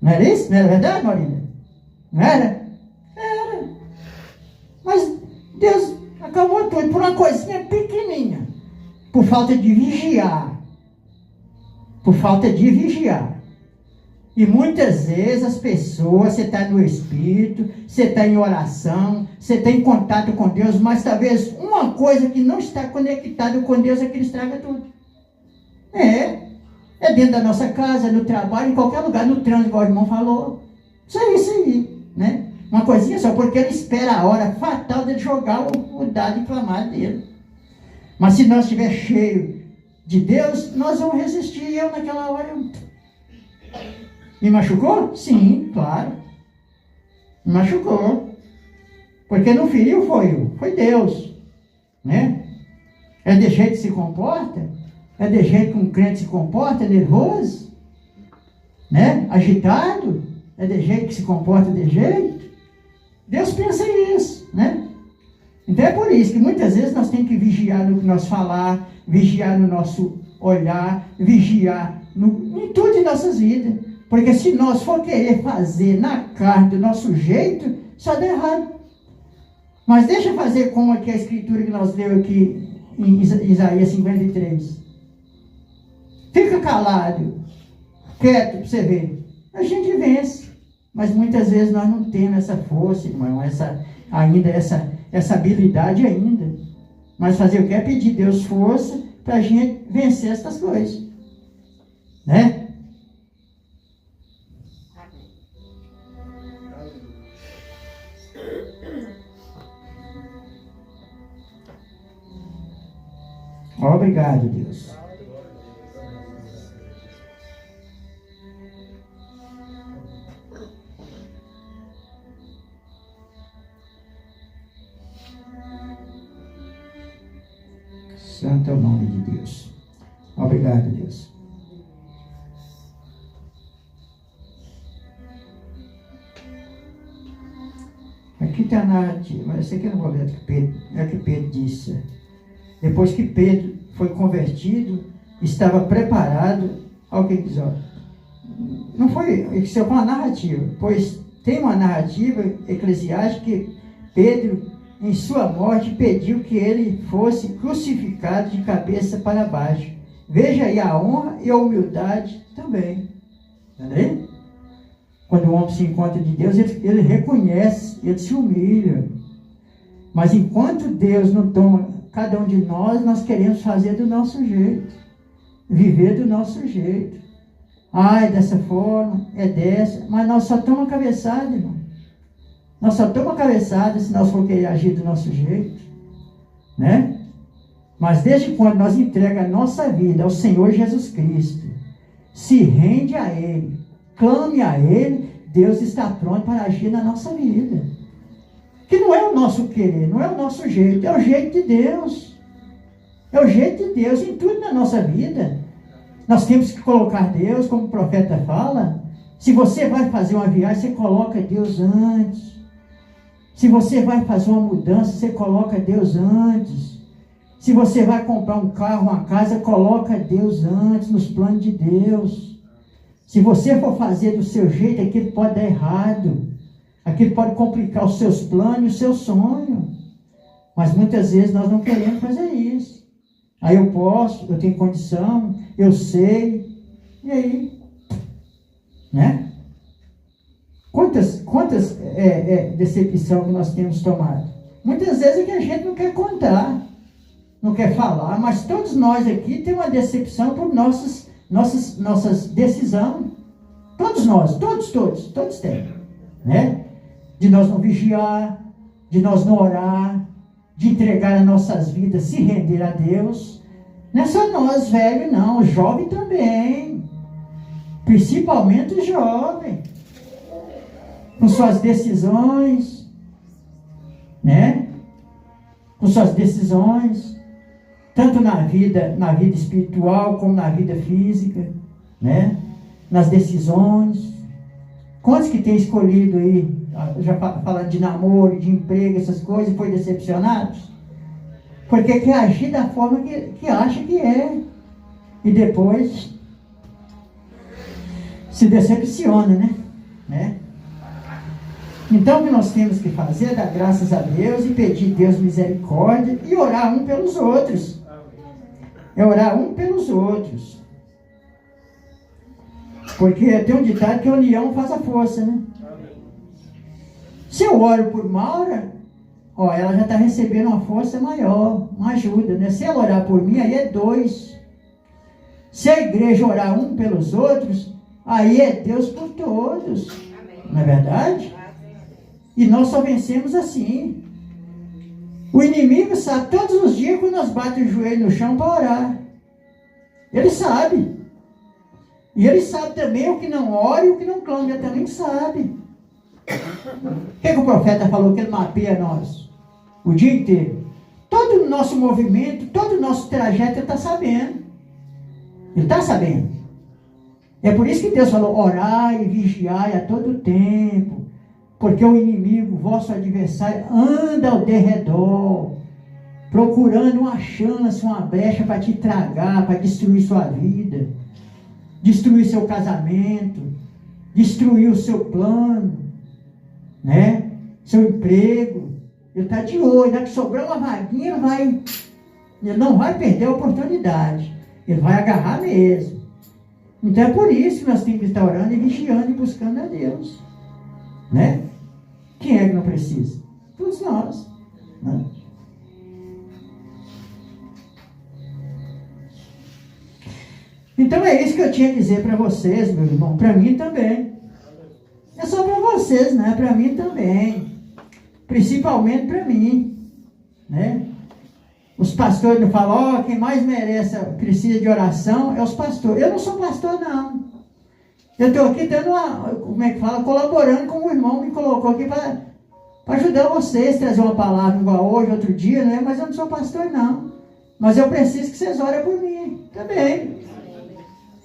Não era isso? Não era verdade, Maurília? Não era? Era. Mas Deus acabou tudo por uma coisinha pequenininha. Por falta de vigiar. Por falta de vigiar. E muitas vezes as pessoas, você está no Espírito, você está em oração, você está em contato com Deus, mas talvez uma coisa que não está conectada com Deus é que ele estraga tudo. É dentro da nossa casa, no trabalho, em qualquer lugar, no trânsito, igual o irmão falou. Isso aí, né? Uma coisinha só, porque ele espera a hora fatal de jogar o dado inflamado dele. Mas se nós estiver cheio de Deus, nós vamos resistir. Eu naquela hora... Me machucou? Sim, claro. Me machucou. Porque não feriu foi Deus. Né? É de jeito que se comporta? É de jeito que um crente se comporta, nervoso? né? Agitado, é de jeito que se comporta de jeito. Deus pensa isso, né? Então é por isso que muitas vezes nós temos que vigiar no que nós falar, vigiar no nosso olhar, vigiar em tudo em nossas vidas. Porque se nós for querer fazer na carne do nosso jeito, só dá errado. Mas deixa eu fazer como aqui a escritura que nós lemos aqui em Isaías 53. Fica calado, quieto, para você ver. A gente vence. Mas muitas vezes nós não temos essa força, irmão, essa habilidade ainda. Mas fazer o que é pedir a Deus força para a gente vencer essas coisas. Né? Obrigado, Deus. Santo é o nome de Deus. Obrigado, Deus. Aqui está a narrativa, mas esse aqui eu não vou ler, que Pedro disse. Depois que Pedro foi convertido, estava preparado, olha o que diz, ó. Não foi, isso é uma narrativa, pois tem uma narrativa eclesiástica que Pedro, em sua morte, pediu que ele fosse crucificado de cabeça para baixo. Veja aí a honra e a humildade também. Entendeu? Quando o homem se encontra de Deus, ele reconhece, ele se humilha. Mas enquanto Deus não toma cada um de nós queremos fazer do nosso jeito. Viver do nosso jeito. É dessa forma, é dessa. Mas nós só tomamos cabeçada, irmão. Nós só tomamos cabeçada se nós for querer agir do nosso jeito. Né? Mas desde quando nós entregamos a nossa vida ao Senhor Jesus Cristo, se rende a Ele, clame a Ele, Deus está pronto para agir na nossa vida. Que não é o nosso querer, não é o nosso jeito, é o jeito de Deus. É o jeito de Deus em tudo na nossa vida. Nós temos que colocar Deus, como o profeta fala. Se você vai fazer uma viagem, você coloca Deus antes. Se você vai fazer uma mudança, você coloca Deus antes. Se você vai comprar um carro, uma casa, coloca Deus antes, nos planos de Deus. Se você for fazer do seu jeito, aquilo pode dar errado. Aquilo pode complicar os seus planos e o seu sonho. Mas muitas vezes nós não queremos fazer isso. Aí eu posso, eu tenho condição, eu sei. E aí? Né? Quantas decepção que nós temos tomado? Muitas vezes é que a gente não quer contar, não quer falar, mas todos nós aqui temos uma decepção por nossas decisões. Todos nós, todos têm. Né? De nós não vigiar, de nós não orar, de entregar as nossas vidas, se render a Deus. Não é só nós, velho, não, o jovem também. Principalmente o jovem. Com suas decisões, né? Com suas decisões, tanto na vida espiritual como na vida física, né? Nas decisões. Quantos que tem escolhido aí, já falando de namoro, de emprego, essas coisas, e foi decepcionados? Porque quer agir da forma que acha que é. E depois se decepciona, né? Então o que nós temos que fazer é dar graças a Deus e pedir a Deus misericórdia e orar um pelos outros. É orar um pelos outros. Porque tem um ditado que a união faz a força, né? Se eu oro por Maura, ela já está recebendo uma força maior, uma ajuda, né? Se ela orar por mim, aí é 2. Se a igreja orar um pelos outros, aí é Deus por todos. Não é verdade? E nós só vencemos assim. O inimigo sabe todos os dias quando nós batemos o joelho no chão para orar. Ele sabe. E ele sabe também o que não ora e o que não clama. Ele também sabe. O que o profeta falou que ele mapeia nós? O dia inteiro. Todo o nosso movimento, todo o nosso trajeto, ele está sabendo. Ele está sabendo. É por isso que Deus falou, orai e vigiai a todo tempo, porque o inimigo, vosso adversário, anda ao derredor, procurando uma chance, uma brecha para te tragar, para destruir sua vida, destruir seu casamento, destruir o seu plano, né? Seu emprego. Ele está de olho, já que sobrar uma vaguinha, ele não vai perder a oportunidade, ele vai agarrar mesmo. Então é por isso que nós temos que estar orando e vigiando e buscando a Deus, né? Quem é que não precisa? Todos nós, né? Então é isso que eu tinha a dizer para vocês, meu irmão, para mim também. É só para vocês, né? Para mim também. Principalmente para mim, né? Os pastores não falam, quem mais precisa de oração é os pastores. Eu não sou pastor, não. Eu estou aqui dando colaborando com o irmão me colocou aqui para ajudar vocês, trazer uma palavra igual hoje, outro dia, né? Mas eu não sou pastor, não. Mas eu preciso que vocês orem por mim também.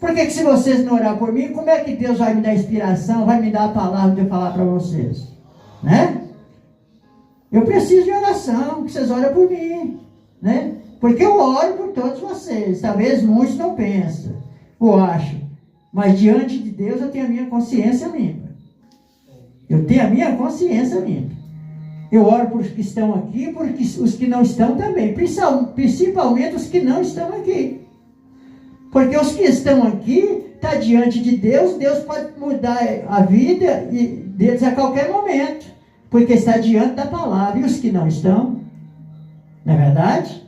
Porque que se vocês não orar por mim, como é que Deus vai me dar inspiração, vai me dar a palavra de eu falar para vocês? Né? Eu preciso de oração, que vocês orem por mim. Né? Porque eu oro por todos vocês. Talvez muitos não pensam, ou acham. Mas diante de Deus eu tenho a minha consciência limpa. Eu tenho a minha consciência limpa. Eu oro por os que estão aqui, por os que não estão também. Principalmente os que não estão aqui. Porque os que estão aqui, está diante de Deus, Deus pode mudar a vida deles a qualquer momento. Porque está diante da palavra. E os que não estão? Não é verdade?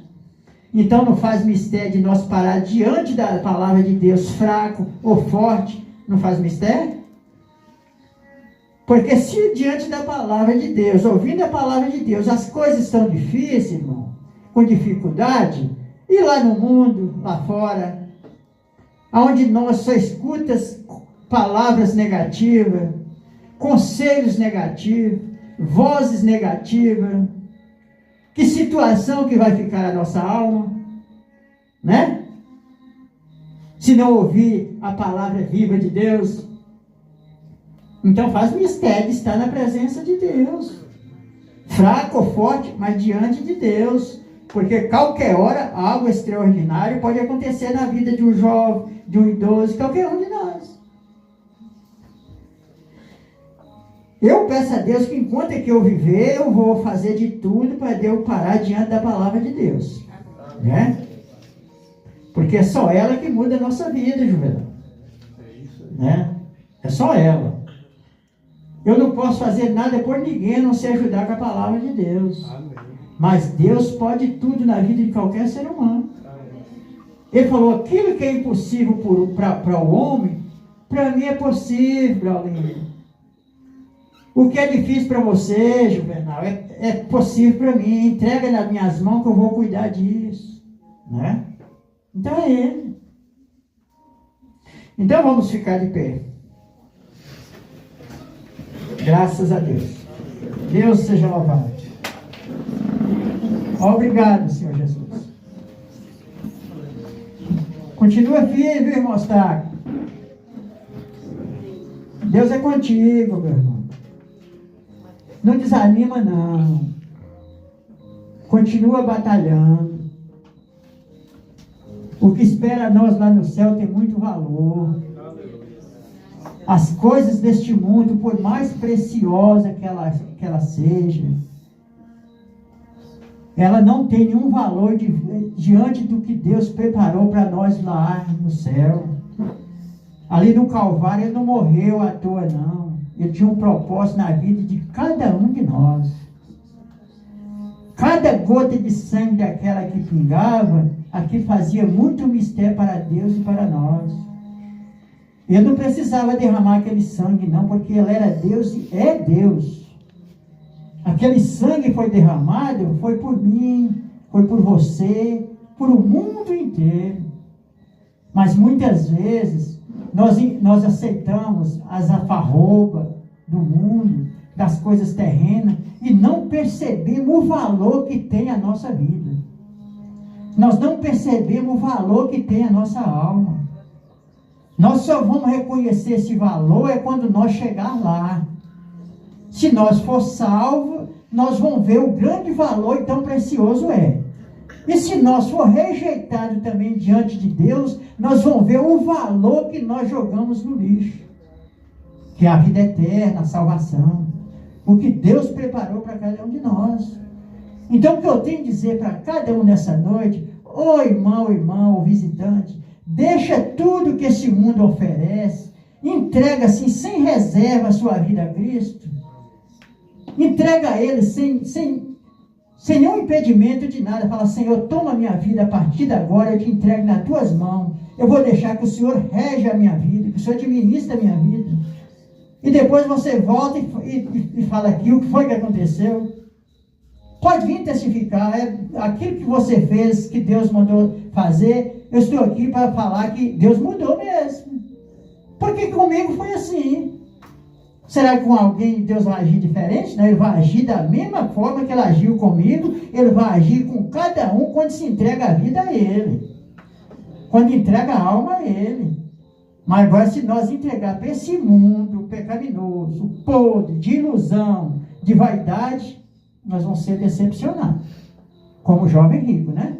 Então não faz mistério de nós parar diante da palavra de Deus, fraco ou forte. Não faz mistério? Porque se diante da palavra de Deus, ouvindo a palavra de Deus, as coisas estão difíceis, irmão, com dificuldade, e lá no mundo, lá fora, onde nós só escutamos palavras negativas, conselhos negativos, vozes negativas, que situação que vai ficar a nossa alma, né? Se não ouvir a palavra viva de Deus. Então faz mistério de estar na presença de Deus. Fraco ou forte, mas diante de Deus. Porque qualquer hora algo extraordinário pode acontecer na vida de um jovem, de um idoso, qualquer um de nós. Eu peço a Deus que enquanto é que eu viver, eu vou fazer de tudo para Deus parar diante da palavra de Deus. Né? Porque é só ela que muda a nossa vida, Juvenal. Né? É só ela. Eu não posso fazer nada por ninguém, a não ser ajudar com a palavra de Deus. Mas Deus pode tudo na vida de qualquer ser humano. Ele falou, aquilo que é impossível para o homem, para mim é possível, Braulinho. O que é difícil para você, Juvenal, é possível para mim. Entrega nas minhas mãos que eu vou cuidar disso. Né? Então é ele. Então vamos ficar de pé. Graças a Deus. Deus seja louvado. Obrigado, Senhor Jesus. Continua firme, viu, irmão Staco? Deus é contigo, meu irmão. Não desanima, não. Continua batalhando. O que espera nós lá no céu tem muito valor. As coisas deste mundo, por mais preciosa que ela seja, ela não tem nenhum valor diante do que Deus preparou para nós lá no céu. Ali no Calvário, Ele não morreu à toa, não. Ele tinha um propósito na vida de cada um de nós. Cada gota de sangue daquela que pingava, aqui fazia muito mistério para Deus e para nós. Ele não precisava derramar aquele sangue, não, porque Ele era Deus e é Deus. Aquele sangue foi derramado, foi por mim, foi por você, por o mundo inteiro. Mas muitas vezes, nós aceitamos as afarrobas do mundo, das coisas terrenas, e não percebemos o valor que tem a nossa vida. Nós não percebemos o valor que tem a nossa alma. Nós só vamos reconhecer esse valor quando nós chegar lá. Se nós for salvos, nós vamos ver o grande valor e tão precioso é. E se nós for rejeitado também diante de Deus, nós vamos ver o valor que nós jogamos no lixo. Que é a vida eterna, a salvação. O que Deus preparou para cada um de nós. Então, o que eu tenho a dizer para cada um nessa noite, ô irmão, ô visitante, deixa tudo que esse mundo oferece, entrega assim, sem reserva a sua vida a Cristo, entrega a Ele sem nenhum impedimento de nada, fala, Senhor, toma a minha vida a partir de agora, eu te entrego nas tuas mãos, eu vou deixar que o Senhor rege a minha vida, que o Senhor administre a minha vida, e depois você volta e fala aqui, o que foi que aconteceu? Pode vir testificar, aquilo que você fez, que Deus mandou fazer, eu estou aqui para falar que Deus mudou mesmo. Porque comigo foi assim. Será que com alguém Deus vai agir diferente? Não, Ele vai agir da mesma forma que Ele agiu comigo, Ele vai agir com cada um quando se entrega a vida a Ele. Quando entrega a alma a Ele. Mas agora se nós entregar para esse mundo pecaminoso, podre, de ilusão, de vaidade, nós vamos ser decepcionados. Como o jovem rico, né?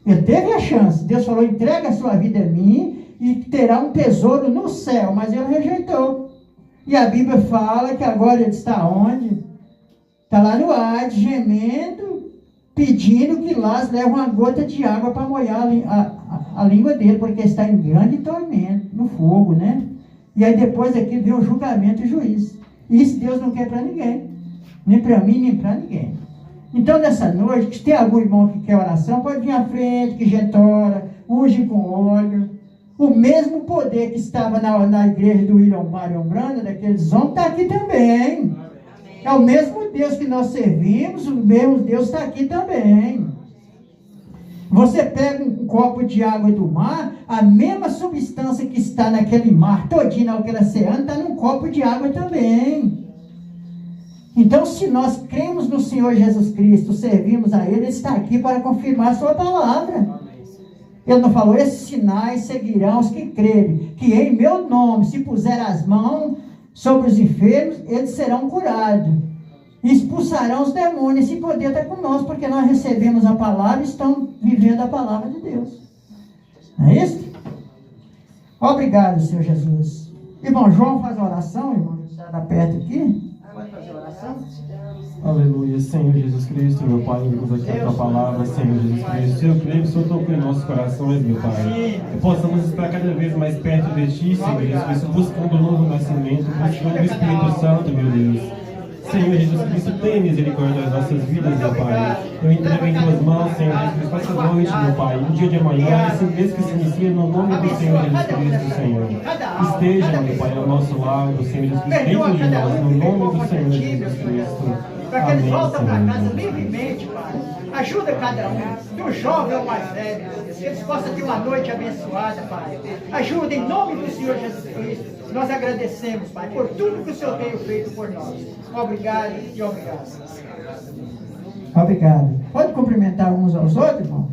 Ele teve a chance. Deus falou, entrega a sua vida a mim e terá um tesouro no céu. Mas ele rejeitou. E a Bíblia fala que agora ele está onde? Está lá no Hades, gemendo, pedindo que Lázaro leve uma gota de água para molhar a língua dele, porque está em grande tormento, no fogo, né? E aí depois aqui vem o julgamento e o juízo. E isso Deus não quer para ninguém. Nem para mim, nem para ninguém. Então, nessa noite, se tem algum irmão que quer oração, pode vir à frente, que a gente ora, unge com óleo. O mesmo poder que estava na igreja do William Marion Branda, daqueles homens, está aqui também. É o mesmo Deus que nós servimos, o mesmo Deus está aqui também. Você pega um copo de água do mar, a mesma substância que está naquele mar todinho, naquele oceano, está num copo de água também. Então, se nós cremos no Senhor Jesus Cristo, servimos a Ele, Ele está aqui para confirmar a sua palavra. Ele não falou, esses sinais seguirão os que crerem, que em meu nome, se puser as mãos sobre os enfermos, eles serão curados. E expulsarão os demônios. Esse poder está conosco, porque nós recebemos a palavra e estamos vivendo a palavra de Deus. Não é isso? Obrigado, Senhor Jesus. Irmão João faz a oração, irmão. Você está perto aqui? Pode fazer a oração? Aleluia, Senhor Jesus Cristo, meu Pai, vamos aqui a tua palavra, Senhor Jesus Cristo. Eu creio que o Senhor tocou em nossos corações, meu Pai. Que possamos estar cada vez mais perto de Ti, Senhor Jesus Cristo, buscando o novo nascimento, buscando o Espírito Santo, meu Deus. Senhor Jesus Cristo, tenha misericórdia das nossas vidas, meu Pai. Eu entrego em tuas mãos, Senhor Jesus Cristo, essa noite, meu Pai, no dia de amanhã, esse mês que se inicia, no nome do Senhor Jesus Cristo, Senhor. Esteja, meu Pai, ao nosso lado, Senhor Jesus Cristo, dentro de nós, no nome do Senhor Jesus Cristo. Para que eles voltem para casa livremente, Pai. Ajuda cada um, do jovem ao mais velho, que eles possam ter uma noite abençoada, Pai. Ajuda em nome do Senhor Jesus Cristo. Nós agradecemos, Pai, por tudo que o Senhor tem feito por nós. Obrigado e obrigado. Obrigado. Pode cumprimentar uns aos outros, irmão?